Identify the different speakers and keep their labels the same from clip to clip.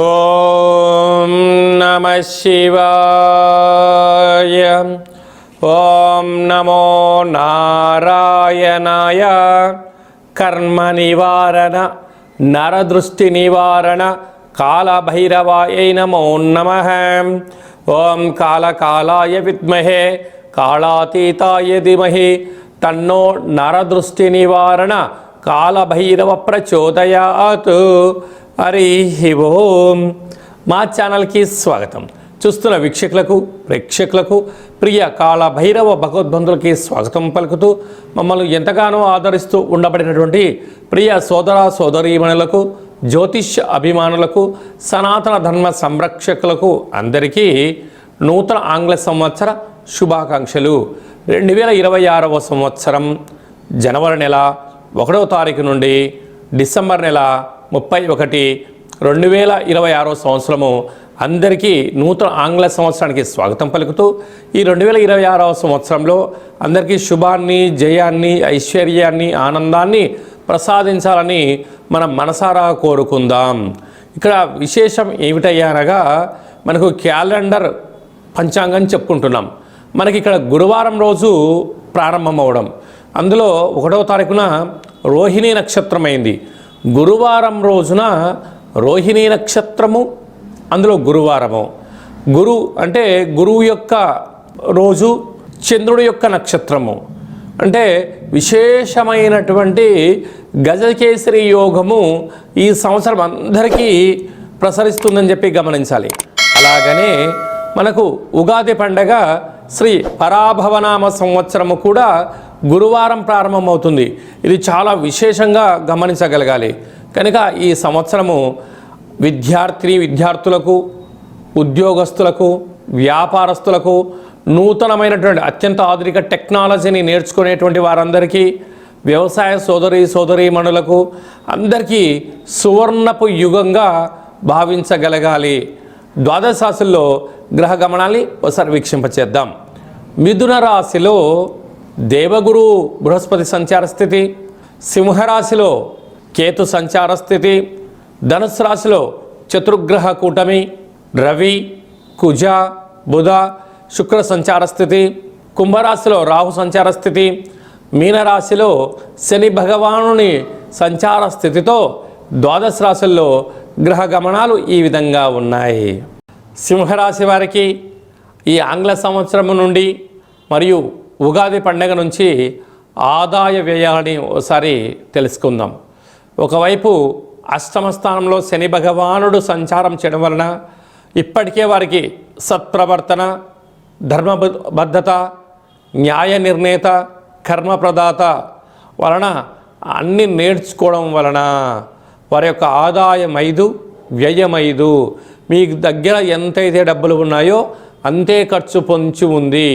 Speaker 1: ఓం నమః శివాయ. ఓం నమో నారాయణాయ. కర్మ నివారణ నరదృష్టి నివారణ కాళభైరవాయ నమో నమః. ఓం కాళకాలాయ విద్మహే కాళాతీతాయ ధీమహి తన్నో నరదృష్టి నివారణ కాళభైరవ ప్రచోదయాత్. హరి ఓం. మా ఛానల్కి స్వాగతం. చూస్తున్న వీక్షకులకు ప్రేక్షకులకు ప్రియ కాళభైరవ భగవద్బంధులకి స్వాగతం పలుకుతూ మమ్మల్ని ఎంతగానో ఆదరిస్తూ ఉండబడినటువంటి ప్రియ సోదర సోదరీమణులకు, జ్యోతిష్య అభిమానులకు, సనాతన ధర్మ సంరక్షకులకు అందరికీ నూతన ఆంగ్ల సంవత్సర శుభాకాంక్షలు. 2026వ సంవత్సరం జనవరి నెల 1వ తారీఖు నుండి డిసెంబర్ నెల 31, 2026 సంవత్సరము అందరికీ నూతన ఆంగ్ల సంవత్సరానికి స్వాగతం పలుకుతూ ఈ 2026వ సంవత్సరంలో అందరికీ శుభాన్ని, జయాన్ని, ఐశ్వర్యాన్ని, ఆనందాన్ని ప్రసాదించాలని మనం మనసారా కోరుకుందాం. ఇక్కడ విశేషం ఏమిటయ్యా అనగా మనకు క్యాలెండర్ పంచాంగం చెప్పుకుంటున్నాం. మనకి ఇక్కడ గురువారం రోజు ప్రారంభమవడం, అందులో 1వ తారీఖున రోహిణీ నక్షత్రం అయింది. గురువారం రోజున రోహిణీ నక్షత్రము, అందులో గురువారము. గురు అంటే గురువు యొక్క రోజు, చంద్రుడి యొక్క నక్షత్రము. అంటే విశేషమైనటువంటి గజకేసరి యోగము ఈ సంవత్సరం అందరికీ ప్రసరిస్తుందని చెప్పి గమనించాలి. అలాగనే మనకు ఉగాది పండగ శ్రీ పరాభవనామ సంవత్సరము కూడా గురువారం ప్రారంభమవుతుంది. ఇది చాలా విశేషంగా గమనించగలగాలి. కనుక ఈ సంవత్సరము విద్యార్థులకు, ఉద్యోగస్తులకు, వ్యాపారస్తులకు, నూతనమైనటువంటి అత్యంత ఆధునిక టెక్నాలజీని నేర్చుకునేటువంటి వారందరికీ, వ్యవసాయ సోదరీమణులకు అందరికీ సువర్ణపు యుగంగా భావించగలగాలి. ద్వాదశ రాశుల్లో గ్రహ గమనాన్ని ఒకసారి వీక్షింపచేద్దాం. మిథున రాశిలో దేవగురు బృహస్పతి సంచార స్థితి, సింహరాశిలో కేతు సంచార స్థితి, ధనుసు రాశిలో చతుర్గ్రహ కూటమి రవి, కుజ, బుధ, శుక్ర సంచార స్థితి, కుంభరాశిలో రాహు సంచార స్థితి, మీనరాశిలో శని భగవానుని సంచార స్థితితో ద్వాదశ రాశుల్లో గ్రహ గమనాలు ఈ విధంగా ఉన్నాయి. సింహరాశి వారికి ఈ ఆంగ్ల సంవత్సరం నుండి మరియు ఉగాది పండగ నుంచి ఆదాయ వ్యయాన్ని ఒకసారి తెలుసుకుందాం. ఒకవైపు అష్టమ స్థానంలో శని భగవానుడు సంచారం చేయడం వలన ఇప్పటికే వారికి సత్ప్రవర్తన, ధర్మబద్ధత, న్యాయ నిర్ణేత, కర్మప్రదాత వలన అన్నీ నేర్చుకోవడం వలన వారి యొక్క ఆదాయం 5, వ్యయం 5. మీ దగ్గర ఎంతైతే డబ్బులు ఉన్నాయో అంతే ఖర్చు పొంచి ఉంది.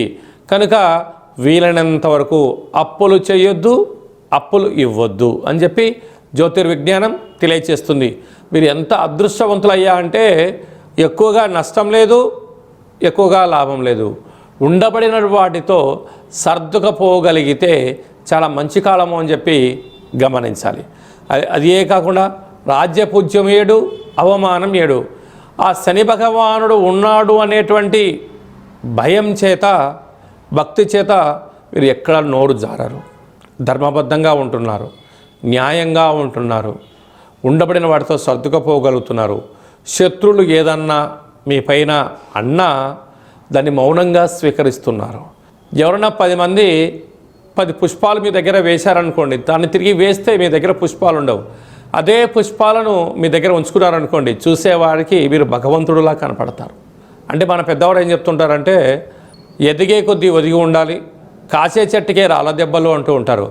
Speaker 1: కనుక వీలైనంత వరకు అప్పులు చేయొద్దు, అప్పులు ఇవ్వద్దు అని చెప్పి జ్యోతిర్విజ్ఞానం తెలియచేస్తుంది. మీరు ఎంత అదృష్టవంతులయ్యా అంటే ఎక్కువగా నష్టం లేదు, ఎక్కువగా లాభం లేదు. ఉండబడిన వాటితో సర్దుకపోగలిగితే చాలా మంచి కాలము అని చెప్పి గమనించాలి. అదే కాకుండా రాజ్యపూజ్యం 7, అవమానం 7. ఆ శని భగవానుడు ఉన్నాడు అనేటువంటి భయం చేత, భక్తి చేత మీరు ఎక్కడ నోరు జారరు, ధర్మబద్ధంగా ఉంటున్నారు, న్యాయంగా ఉంటున్నారు, ఉండబడిన వాటితో సర్దుకపోగలుగుతున్నారు. శత్రువులు ఏదన్నా మీ పైన అన్నా దాన్ని మౌనంగా స్వీకరిస్తున్నారు. ఎవరైనా 10 మంది 10 పుష్పాలు మీ దగ్గర వేశారనుకోండి, దాన్ని తిరిగి వేస్తే మీ దగ్గర పుష్పాలు ఉండవు. అదే పుష్పాలను మీ దగ్గర ఉంచుకున్నారనుకోండి, చూసేవారికి మీరు భగవంతుడులా కనపడతారు. అంటే మన పెద్దవాడు ఏం చెప్తుంటారంటే ఎదిగే కొద్దీ ఒదిగి ఉండాలి, కాసే చెట్టుకే రాళ్ళ దెబ్బలు అంటూ ఉంటారు.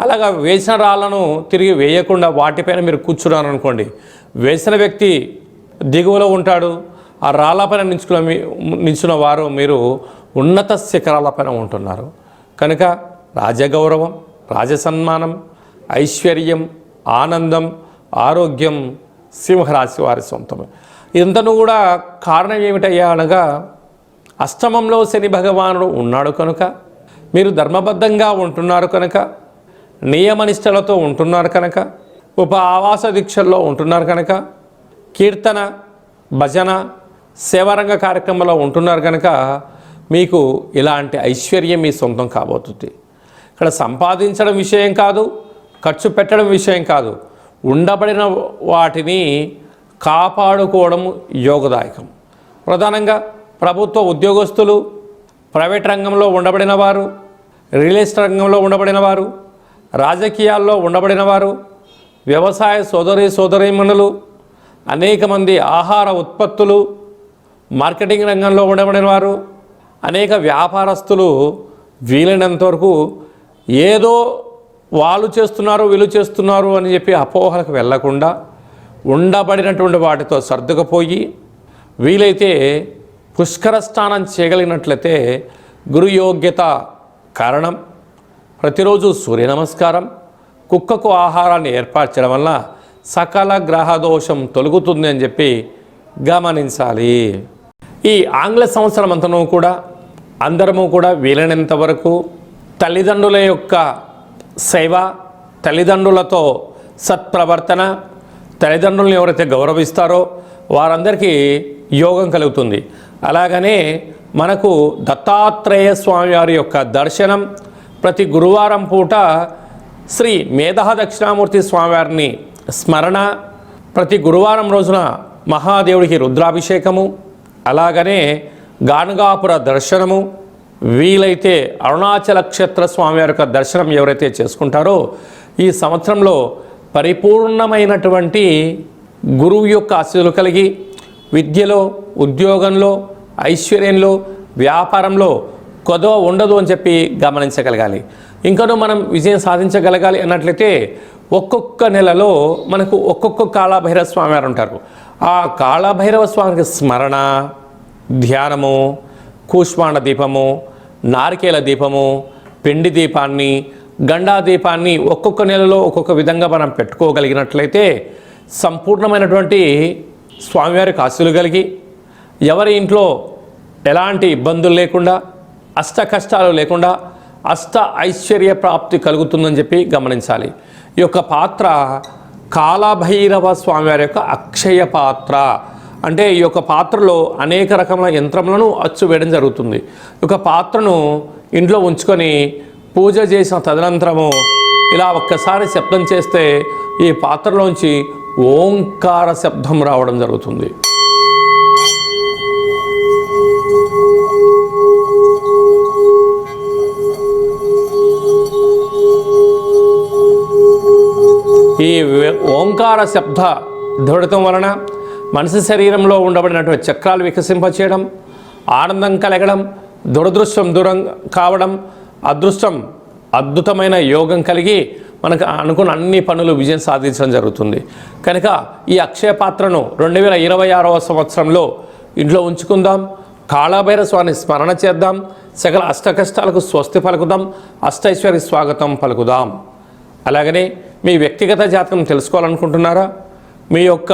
Speaker 1: అలాగా వేసిన రాళ్ళను తిరిగి వేయకుండా వాటిపైన మీరు కూర్చున్నారనుకోండి, వేసిన వ్యక్తి దిగువలో ఉంటాడు, ఆ రాళ్ళపైన నించున్న వారు మీరు ఉన్నత శిఖరాలపైన ఉంటున్నారు. కనుక రాజగౌరవం, రాజసన్మానం, ఐశ్వర్యం, ఆనందం, ఆరోగ్యం సింహరాశి వారి సొంతం. ఇంతను కూడా కారణం ఏమిటయ్యా అనగా అష్టమంలో శని భగవానుడు ఉన్నాడు కనుక మీరు ధర్మబద్ధంగా ఉంటున్నారు కనుక, నియమనిష్టలతో ఉంటున్నారు కనుక, ఆవాస దీక్షల్లో ఉంటున్నారు కనుక, కీర్తన, భజన, సేవారంగ కార్యక్రమంలో ఉంటున్నారు కనుక మీకు ఇలాంటి ఐశ్వర్యం మీ సొంతం కాబోతుంది. ఇక్కడ సంపాదించడం విషయం కాదు, ఖర్చు పెట్టడం విషయం కాదు, ఉండబడిన వాటిని కాపాడుకోవడం యోగదాయకం. ప్రధానంగా ప్రభుత్వ ఉద్యోగస్తులు, ప్రైవేట్ రంగంలో ఉండబడిన వారు, రియల్ ఎస్టేట్ రంగంలో ఉండబడిన వారు, రాజకీయాల్లో ఉండబడిన వారు, వ్యవసాయ సోదరీమణులు, అనేక మంది ఆహార ఉత్పత్తులు మార్కెటింగ్ రంగంలో ఉండబడిన వారు, అనేక వ్యాపారస్తులు వీలైనంత వరకు ఏదో వాళ్ళు చేస్తున్నారు వీళ్ళు చేస్తున్నారు అని చెప్పి అపోహలకు వెళ్లకుండా ఉండబడినటువంటి వాటితో సర్దుకుపోయి వీలైతే పుష్కర స్నానం చేయగలిగినట్లయితే గురు యోగ్యత కారణం ప్రతిరోజు సూర్య నమస్కారం, కుక్కకు ఆహారాన్ని ఏర్పరచడం వల్ల సకల గ్రహదోషం తొలగుతుంది అని చెప్పి గమనించాలి. ఈ ఆంగ్ల సంవత్సరం అంతనూ కూడా అందరము కూడా వీలైనంత వరకు తల్లిదండ్రుల యొక్క సేవ, తల్లిదండ్రులతో సత్ప్రవర్తన, తల్లిదండ్రులను ఎవరైతే గౌరవిస్తారో వారందరికీ యోగం కలుగుతుంది. అలాగనే మనకు దత్తాత్రేయ స్వామి వారి యొక్క దర్శనం ప్రతి గురువారం పూట శ్రీ మేధా దక్షిణామూర్తి స్వామివారిని స్మరణ, ప్రతి గురువారం రోజున మహాదేవుడికి రుద్రాభిషేకము, అలాగనే గాణగాపుర దర్శనము, వీలైతే అరుణాచల క్షేత్ర స్వామివారి యొక్క దర్శనం ఎవరైతే చేసుకుంటారో ఈ సంవత్సరంలో పరిపూర్ణమైనటువంటి గురువు యొక్క ఆశీస్సులు కలిగి విద్యలో, ఉద్యోగంలో, ఐశ్వర్యంలో, వ్యాపారంలో కొదవ ఉండదు అని చెప్పి గమనించగలగాలి. ఇంకనూ మనం విజయం సాధించగలగాలి అన్నట్లయితే ఒక్కొక్క నెలలో మనకు ఒక్కొక్క కాళభైరవ స్వామి వారు ఉంటారు. ఆ కాళభైరవ స్వామికి స్మరణ, ధ్యానము, కూష్మాండ దీపము, నారికేల దీపము, పిండి దీపాన్ని, గండా దీపాన్ని ఒక్కొక్క నెలలో ఒక్కొక్క విధంగా మనం పెట్టుకోగలిగినట్లయితే సంపూర్ణమైనటువంటి స్వామివారికి ఆశీస్సులు కలిగి ఎవరి ఇంట్లో ఎలాంటి ఇబ్బందులు లేకుండా, అష్ట కష్టాలు లేకుండా అష్ట ఐశ్వర్య ప్రాప్తి కలుగుతుందని చెప్పి గమనించాలి. ఈ యొక్క పాత్ర కాళభైరవ స్వామివారి యొక్క అక్షయ పాత్ర. అంటే ఈ యొక్క పాత్రలో అనేక రకముల యంత్రములను అచ్చు వేయడం జరుగుతుంది. ఈ యొక్క పాత్రను ఇంట్లో ఉంచుకొని పూజ చేసిన తదనంతరము ఇలా ఒక్కసారి శబ్దం చేస్తే ఈ పాత్రలోంచి ఓంకార శబ్దం రావడం జరుగుతుంది. ఈ ఓంకార శబ్ద ధ్వనితం వలన మనిషి శరీరంలో ఉండబడినటువంటి చక్రాలు వికసింపచేయడం, ఆనందం కలగడం, దురదృష్టం దూరం కావడం, అదృష్టం అద్భుతమైన యోగం కలిగి మనకు అనుకున్న అన్ని పనులు విజయం సాధించడం జరుగుతుంది. కనుక ఈ అక్షయ పాత్రను 2026వ సంవత్సరంలో ఇంట్లో ఉంచుకుందాం. కాళభైరవ స్వామిని స్మరణ చేద్దాం. సకల అష్టకష్టాలకు స్వస్తి పలుకుదాం. అష్టైశ్వర్య స్వాగతం పలుకుదాం. అలాగనే మీ వ్యక్తిగత జాతకం తెలుసుకోవాలనుకుంటున్నారా? మీ యొక్క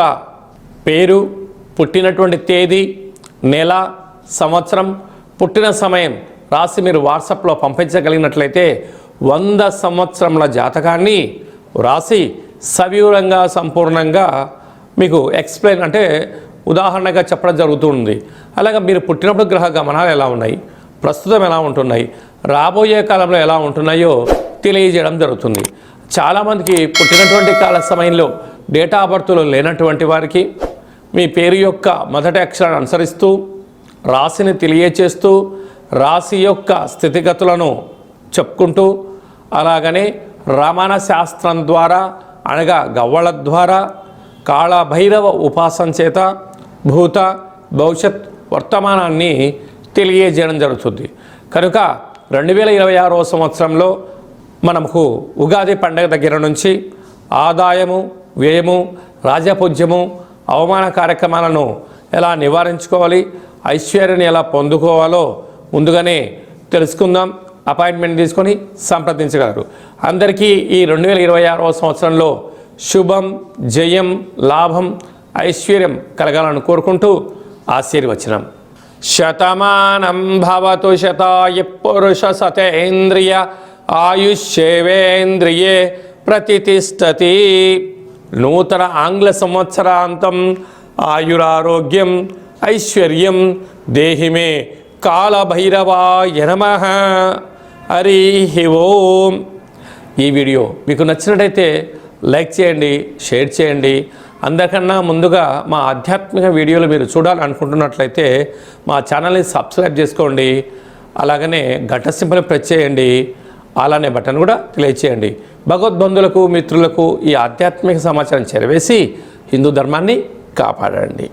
Speaker 1: పేరు, పుట్టినటువంటి తేదీ, నెల, సంవత్సరం, పుట్టిన సమయం రాసి మీరు వాట్సాప్లో పంపించగలిగినట్లయితే 100 సంవత్సరముల జాతకాన్ని రాసి సవివరంగా సంపూర్ణంగా మీకు ఎక్స్ప్లెయిన్ అంటే ఉదాహరణగా చెప్పడం జరుగుతుంది. అలాగే మీరు పుట్టినప్పుడు గ్రహ గమనాలు ఎలా ఉన్నాయి, ప్రస్తుతం ఎలా ఉంటున్నాయి, రాబోయే కాలంలో ఎలా ఉంటున్నాయో తెలియజేయడం జరుగుతుంది. చాలామందికి పుట్టినటువంటి కాల సమయంలో డేటా ఆఫ్ బర్త్లో లేనటువంటి వారికి మీ పేరు యొక్క మొదటి అక్షరాన్ని అనుసరిస్తూ రాశిని తెలియచేస్తూ రాశి యొక్క స్థితిగతులను చెప్పుకుంటూ అలాగనే రమణ శాస్త్రం ద్వారా అనగా గవ్వళ ద్వారా కాళభైరవ ఉపాసన చేత భూత భవిష్యత్ వర్తమానాన్ని తెలియజేయడం జరుగుతుంది. కనుక 2026వ సంవత్సరంలో మనకు ఉగాది పండుగ దగ్గర నుంచి ఆదాయము, వ్యయము, రాజపూజ్యము, అవమాన కార్యక్రమాలను ఎలా నివారించుకోవాలి, ఐశ్వర్యాన్ని ఎలా పొందుకోవాలో ముందుగానే తెలుసుకుందాం. అపాయింట్మెంట్ తీసుకొని సంప్రదించగలరు. అందరికీ ఈ 2026వ సంవత్సరంలో శుభం, జయం, లాభం, ఐశ్వర్యం కలగాలని కోరుకుంటూ ఆశీర్వచనం. శతమానం భవతు శతాయ పురుష సతేంద్రియ ఆయుష్యేవేంద్రియే ప్రతిష్టతి. నూతన ఆంగ్ల సంవత్సరాంతం ఆయురారోగ్యం ఐశ్వర్యం దేహిమే కాలభైరవాయ నమః. హరి ఓం. ఈ వీడియో మీకు నచ్చినట్టయితే లైక్ చేయండి, షేర్ చేయండి. అందరికన్నా ముందుగా మా ఆధ్యాత్మిక వీడియోలు మీరు చూడాలనుకుంటున్నట్లయితే మా ఛానల్ని సబ్స్క్రైబ్ చేసుకోండి. అలాగనే గంట సింబల్ ప్రెస్ చేయండి. అలానే బటన్ కూడా తెలియచేయండి. భగవద్బంధులకు మిత్రులకు ఈ ఆధ్యాత్మిక సమాచారం చేరవేసి హిందూ ధర్మాన్ని కాపాడండి.